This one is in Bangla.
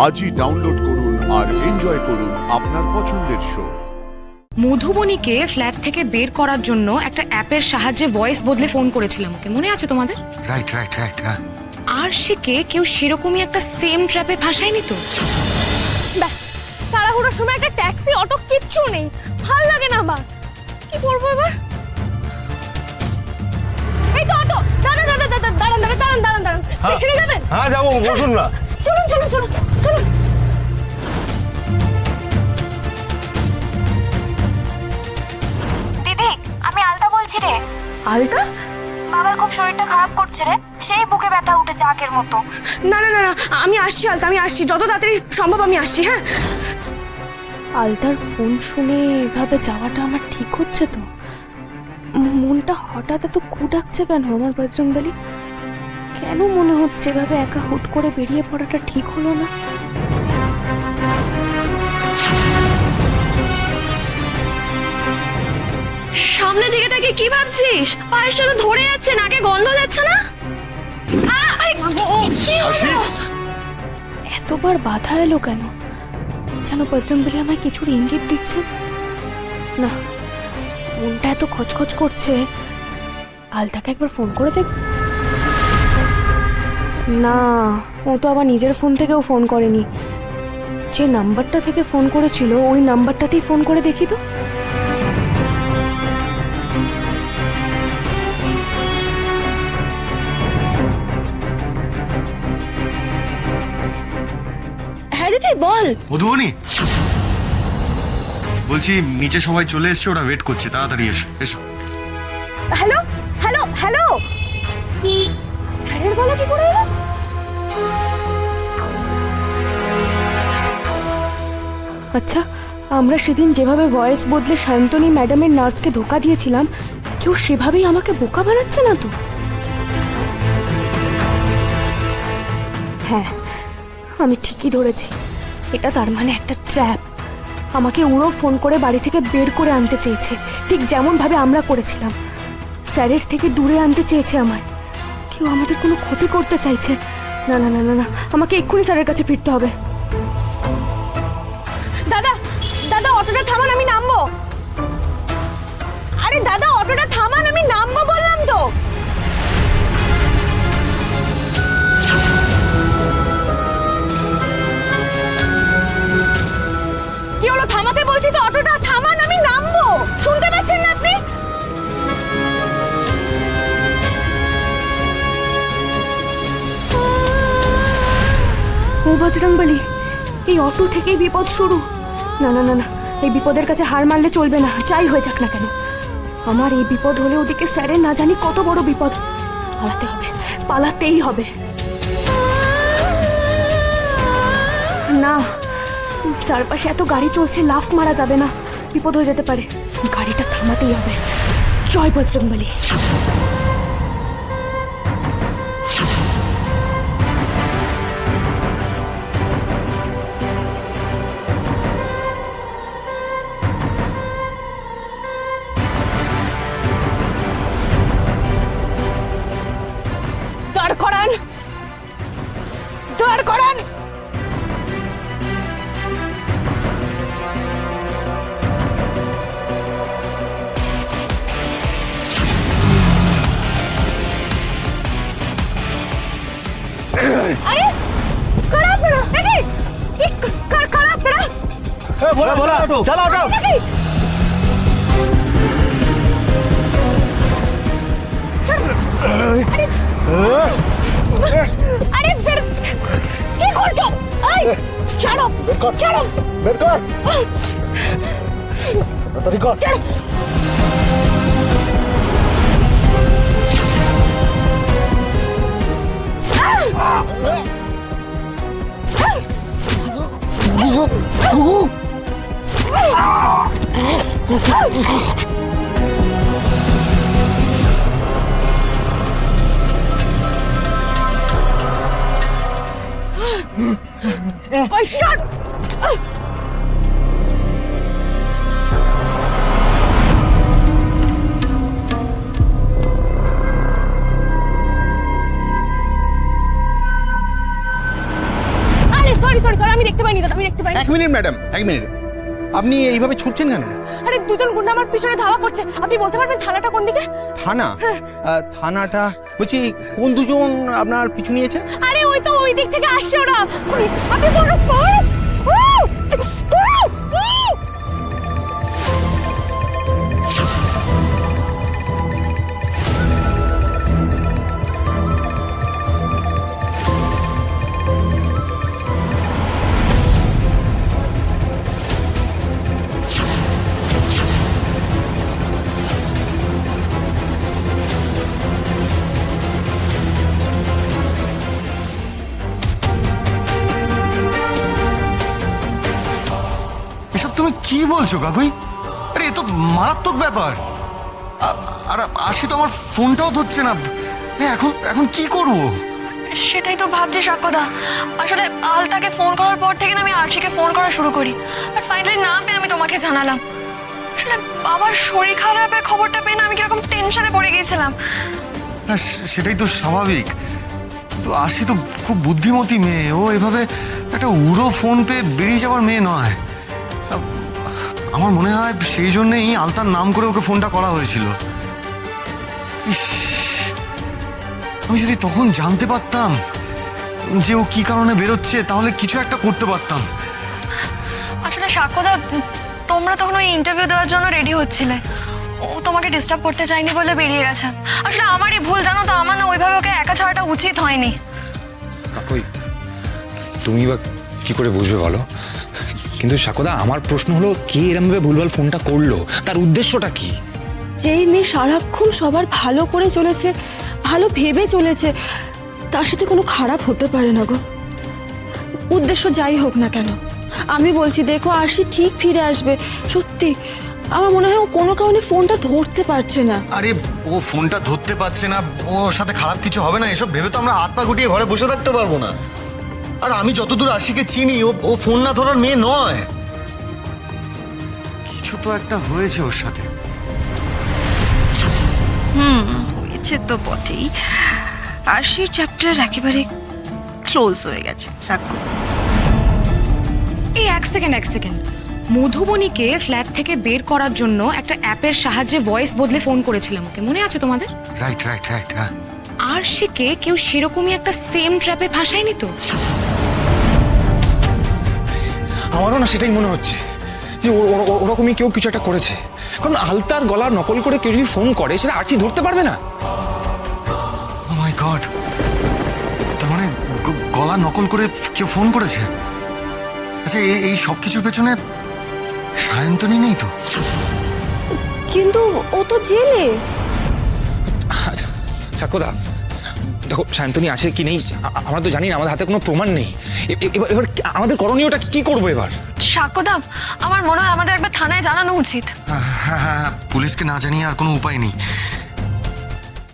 আজই ডাউনলোড করুন আর এনজয় করুন আপনার পছন্দের শো। মধুবনীকে ফ্ল্যাট থেকে বের করার জন্য একটা অ্যাপের সাহায্যে ভয়েস বদলে ফোন করেছিলাম ওকে, মনে আছে তোমাদের? রাইট রাইট রাইট হ্যাঁ। আর সেকে কেউ সেরকমই একটা সেম ট্র্যাপে ফাঁসায়নি তো? ব্যাস, তাড়াহুড়োর সময় একটা ট্যাক্সি অটো কিচ্ছু নেই, ভাল লাগে না আমার। কি করবো এবার? এই তো অটো। দাদা দাদা দাদা দাঁড়ান দাঁড়ান দাঁড়ান দাঁড়ান দাঁড়ান, স্টেশনে যাবেন? হ্যাঁ যাবো, বসুন না। চলুন চলুন চলুন চলুন। দিদি, আমি আলতা বলছি রে। আলতা? বাবার খুব শরীরটা খারাপ করছে রে, সেই বুকে ব্যথা উঠেছে আগের মতো। না না না না, আমি আসছি আলতা, আমি আসছি, যত তাড়াতাড়ি সম্ভব আমি আসছি। হ্যাঁ, আলতার ফোন শুনে এভাবে যাওয়াটা আমার ঠিক হচ্ছে তো? মনটা হঠাৎ এত কু ডাকছে কেন আমার বজরংবলী? কেন মনে হচ্ছে এভাবে একা হুট করে বেরিয়ে পড়াটা ঠিক হলো না? সামনে দিকে তাকে কি ভাবছিস? পায়েসটা তো ধরে যাচ্ছে, নাকে গন্ধ যাচ্ছে না? এতবার বাধা এলো কেন? যেন বজরংবলী আমায় কিছুর ইঙ্গিত দিচ্ছে না। মনটা এত খচখচ করছে, আলতাকে একবার ফোন করে দেখ। না, ও তো আবার নিজের ফোন থেকেও ফোন করেনি। যে নাম্বারটা থেকে ফোন করেছিল ওই নাম্বারটাতেই ফোন করে দেখি তো। হ্যাঁ দিদি বল। মধুবনী, বলছি নিচে সবাই চলে এসছে, ওরা ওয়েট করছে, তাড়াতাড়ি এসো এসো। হ্যালো হ্যালো হ্যালো, স্যারের গলা কি করে এলো? আচ্ছা, আমরা সেদিন যেভাবে ভয়েস বদলে শান্তনী ম্যাডামের নার্সকে ধোকা দিয়েছিলাম, কেউ সেভাবেই আমাকে বোকা বানাচ্ছে না তো? হ্যাঁ, আমি ঠিকই ধরেছি, এটা তার মানে একটা ট্র্যাপ। আমাকে উড়ো ফোন করে বাড়ি থেকে বের করে আনতে চেয়েছে, ঠিক যেমনভাবে আমরা করেছিলাম। স্যারের থেকে দূরে আনতে চেয়েছে আমায়। কেউ আমাদের কোনো ক্ষতি করতে চাইছে। না না না না না, আমাকে এক্ষুনি স্যারের কাছে ফিরতে হবে। দাদা দাদা, অটোটা থামান, আমি নামবো। আরে দাদা, অটোটা থামান, আমি নামবো বললাম তো। কি হলো? থামাতে বলছি তো, অটোটা থামান, আমি নামবো। শুনতে পাচ্ছেন না আপনি? ও বজরংবলী, এই অটো থেকেই বিপদ শুরু। না না না না, এই বিপদের কাছে হার মানলে চলবে না, যাই হয়ে যাক না কেন। আমার এই বিপদ হলে ওদিকে স্যারের না জানি কত বড় বিপদ। পালাতে হবে, পালাতেই হবে। না, চারপাশে এত গাড়ি চলছে, লাফ মারা যাবে না, বিপদ হয়ে যেতে পারে। গাড়িটা থামাতেই হবে। জয় বজরংবলী। দাঁড় করান, দাঁড় করান। আরে কারা আপনারা? নাকি কারা আপনারা? ভোলা ভোলা, চালা অটো। নাকি আরে বের, কি করছো? এই ছাড়ো ছাড়ো, বের কর, তাড়াতাড়ি কর। ছাড়ো। Oh, shut! Sorry sorry sorry, আমি দেখতে পাইনি দাদা, আমি দেখতে পাইনি। 1 মিনিট ম্যাডাম, 1 মিনিট। আপনি এইভাবে ছুটছেন কেন? আরে দুজন গুন্ডা আমার পিছনে ধাওয়া করছে। আপনি বলতে পারবেন থানাটা কোন দিকে? থানা? থানাটা বলছি কোন দুজন আপনার পিছু নিয়েছে? আরে ওই তো ওই দিক থেকে আসছে ওরা। আপনি বলো এসব তুমি কি বলছো কাকুই? আরে এ তো মারাত্মক ব্যাপার। আর আসি তো আমার ফোনটাও ধরছে না। এখন এখন কি করব? সেটাই তো ভাবছি সাক্ষ্যদা। আসলে আলতাকে ফোন করার পর থেকে না আমি আরশিকে ফোন করা শুরু করি, আর ফাইনালি না পেয়ে আমি তোমাকে জানালাম। আসলে বাবার শরীর খারাপের খবরটা পেয়ে না আমি কিরকম টেনশনে পড়ে গিয়েছিলাম। হ্যাঁ, সেটাই তো স্বাভাবিক। তো আসি তো খুব বুদ্ধিমতী মেয়ে, ও এভাবে একটা উড়ো ফোন পেয়ে বেরিয়ে যাওয়ার মেয়ে নয়। আমার মনে হয় সেই জন্যেই আলতার নাম করে ওকে ফোনটা করা হয়েছিল। ইস, আমি যদি তখন জানতে পারতাম যে ও কি কারণে বেরোচ্ছে, তাহলে কিছু একটা করতে পারতাম। আসলে সাক্ষ্যদা, তোমরা তখন ওই ইন্টারভিউ দেওয়ার জন্য রেডি হচ্ছিলে, ও তোমাকে ডিস্টার্ব করতে চাইনি বলে বেরিয়ে গেছে। আসলে আমারই ভুল, জানো তো, আমার না ওইভাবে ওকে একা ছাড়াটা উচিত হয়নি। কাকুই, তুমি বা কি করে বুঝবে বলো? কিন্তু সাকোদা, আমার প্রশ্ন হলো, কে এরমভাবে ভুলভাল ফোনটা করলো? তার উদ্দেশ্যটা কি? যেই মেয়ে সারাক্ষণ সবার ভালো করে চলেছে, ভালো ভেবে চলেছে, তার সাথে কোনো খারাপ হতে পারে না গো। উদ্দেশ্য যাই হোক না কেন, আমি বলছি দেখো আরশি ঠিক ফিরে আসবে। সত্যি আমার মনে হয় ও কোনো কারণে ফোনটা ধরতে পারছে না। আরে ও ফোনটা ধরতে পারছে না, ওর সাথে খারাপ কিছু হবে না, এসব ভেবে তো আমরা হাত পা গুটিয়ে ঘরে বসে থাকতে পারবো না। আর আমি যতদূর আশিকে চিনি, ও ফোন না ধরার মেয়ে নয়। কিছু তো একটা হয়েছে ওর সাথে। হয়েছে তো বটেই। আরশির চ্যাপ্টার একেবারে ক্লোজ হয়ে গেছে সাক্ষ্য। এই এক সেকেন্ড, মধুবনীকে ফ্ল্যাট থেকে বের করার জন্য একটা অ্যাপের সাহায্যে ভয়েস বদলে ফোন করেছিলাম ওকে, মনে আছে তোমাদের? রাইট, হ্যাঁ। আরশিকে কেউ সেরকমই একটা সেম ট্র্যাপে ফাঁসায়নি তো? আমারও না সেটাই মনে হচ্ছে যে ওরকমই কেউ কিছু একটা করেছে। কারণ আলতার গলা নকল করে কেউ যদি ফোন করে, সেটা আরশি ধরতে পারবে না। ও মাই গড, তার মানে গলা নকল করে কেউ ফোন করেছে। আচ্ছা, এই সব কিছুর পেছনে সায়ন্তনী নেই তো? কিন্তু ও তো জেলে। সাক্ষ্যদা, দেখো সায়ন্তনী আছে কি নেই আমরা তো জানি না, আমাদের হাতে কোনো প্রমাণ নেই। এবার আমাদের করণীয়টা কি করবো এবার? সাক্ষ্যদা, আমার মনে হয় আমাদের একবার থানায় জানানো উচিত। হ্যাঁ, পুলিশকে না জানিয়ে আর কোনো উপায় নেই।